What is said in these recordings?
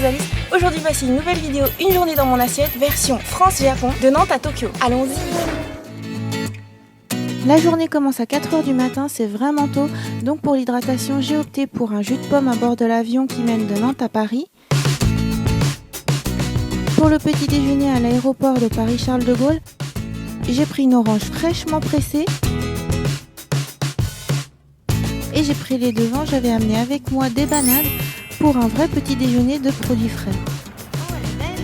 Rosalis. Aujourd'hui voici une nouvelle vidéo, une journée dans mon assiette, version France-Japon, de Nantes à Tokyo. Allons-y. La journée commence à 4 h du matin, c'est vraiment tôt, donc pour l'hydratation j'ai opté pour un jus de pomme à bord de l'avion qui mène de Nantes à Paris. Pour le petit déjeuner à l'aéroport de Paris-Charles de Gaulle, j'ai pris une orange fraîchement pressée. Et j'ai pris les devants, j'avais amené avec moi des bananes pour un vrai petit déjeuner de produits frais.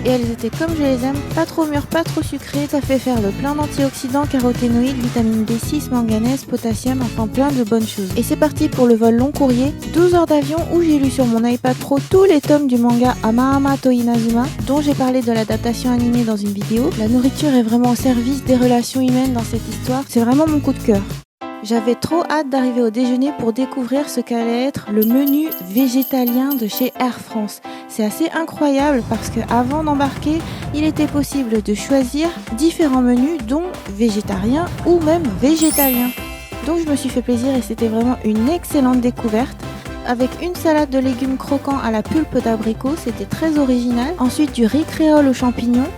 Et elles étaient comme je les aime, pas trop mûres, pas trop sucrées, ça fait faire le plein d'antioxydants, caroténoïdes, vitamine B6, manganèse, potassium, enfin plein de bonnes choses. Et c'est parti pour le vol long courrier, 12 heures d'avion où j'ai lu sur mon iPad Pro tous les tomes du manga Amahama to Inazuma, dont j'ai parlé de l'adaptation animée dans une vidéo. La nourriture est vraiment au service des relations humaines dans cette histoire, c'est vraiment mon coup de cœur. J'avais trop hâte d'arriver au déjeuner pour découvrir ce qu'allait être le menu végétalien de chez Air France. C'est assez incroyable parce qu'avant d'embarquer, il était possible de choisir différents menus dont végétarien ou même végétalien. Donc je me suis fait plaisir et c'était vraiment une excellente découverte. Avec une salade de légumes croquants à la pulpe d'abricot, c'était très original. Ensuite du riz créole aux champignons.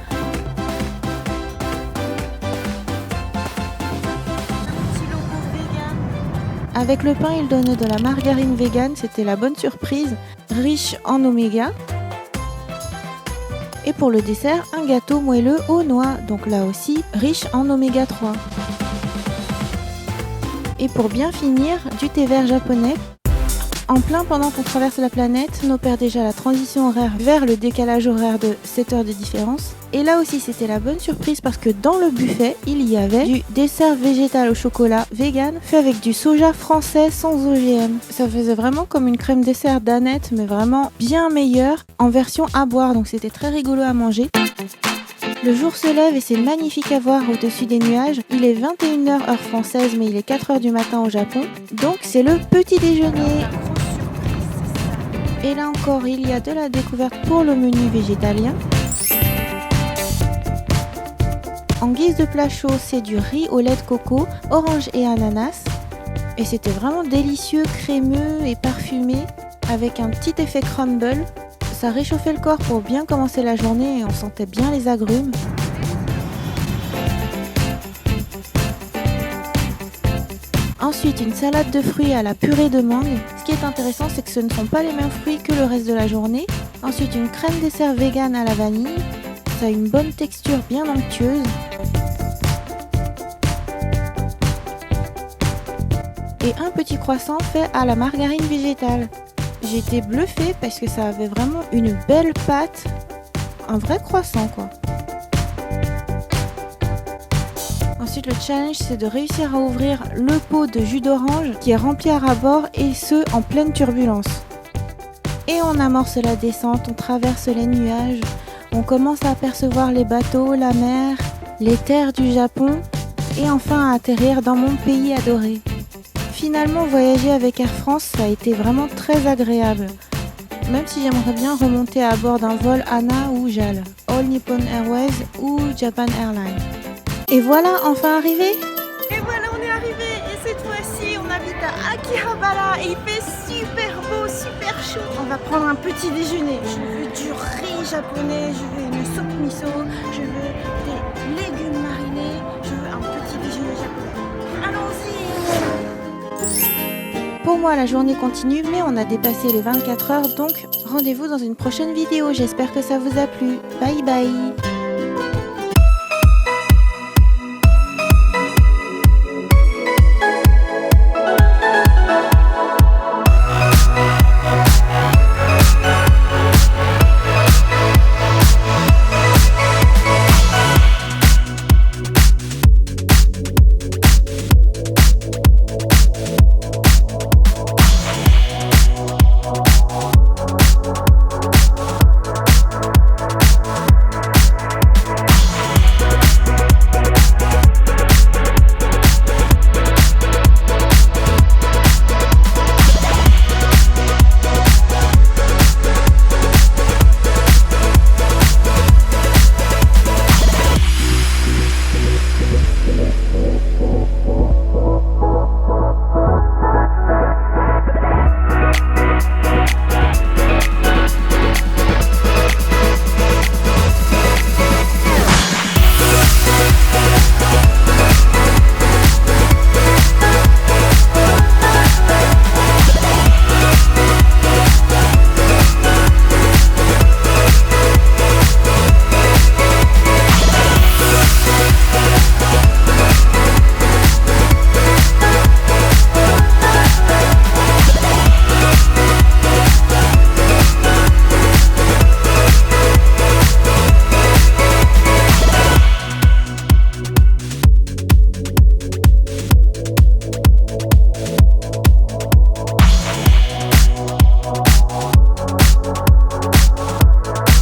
Avec le pain, il donnait de la margarine vegan, c'était la bonne surprise, riche en oméga. Et pour le dessert, un gâteau moelleux aux noix, donc là aussi riche en oméga 3. Et pour bien finir, du thé vert japonais. En plein pendant qu'on traverse la planète, on opère déjà la transition horaire vers le décalage horaire de 7 heures de différence. Et là aussi c'était la bonne surprise parce que dans le buffet, il y avait du dessert végétal au chocolat vegan fait avec du soja français sans OGM. Ça faisait vraiment comme une crème dessert d'Annette mais vraiment bien meilleure en version à boire, donc c'était très rigolo à manger. Le jour se lève et c'est magnifique à voir au-dessus des nuages. Il est 21 h heure française mais il est 4 h du matin au Japon. Donc c'est le petit déjeuner. Et là encore, il y a de la découverte pour le menu végétalien. En guise de plat chaud, c'est du riz au lait de coco, orange et ananas. Et c'était vraiment délicieux, crémeux et parfumé, avec un petit effet crumble. Ça réchauffait le corps pour bien commencer la journée et on sentait bien les agrumes. Ensuite, une salade de fruits à la purée de mangue. Ce qui est intéressant, c'est que ce ne sont pas les mêmes fruits que le reste de la journée. Ensuite, une crème dessert vegan à la vanille. Ça a une bonne texture bien onctueuse. Et un petit croissant fait à la margarine végétale. J'ai été bluffée parce que ça avait vraiment une belle pâte. Un vrai croissant quoi. Ensuite, le challenge, c'est de réussir à ouvrir le pot de jus d'orange qui est rempli à ras-bord et ce, en pleine turbulence. Et on amorce la descente, on traverse les nuages, on commence à apercevoir les bateaux, la mer, les terres du Japon et enfin à atterrir dans mon pays adoré. Finalement, voyager avec Air France, ça a été vraiment très agréable. Même si j'aimerais bien remonter à bord d'un vol ANA ou JAL, All Nippon Airways ou Japan Airlines. Et voilà, enfin arrivé. Et voilà, on est arrivé. Et cette fois-ci, on habite à Akihabara et il fait super beau, super chaud. On va prendre un petit déjeuner. Je veux du riz japonais, je veux une soupe miso, je veux des légumes marinés, je veux un petit déjeuner japonais. Allons-y. Pour moi, la journée continue, mais on a dépassé les 24 heures, donc rendez-vous dans une prochaine vidéo. J'espère que ça vous a plu. Bye bye.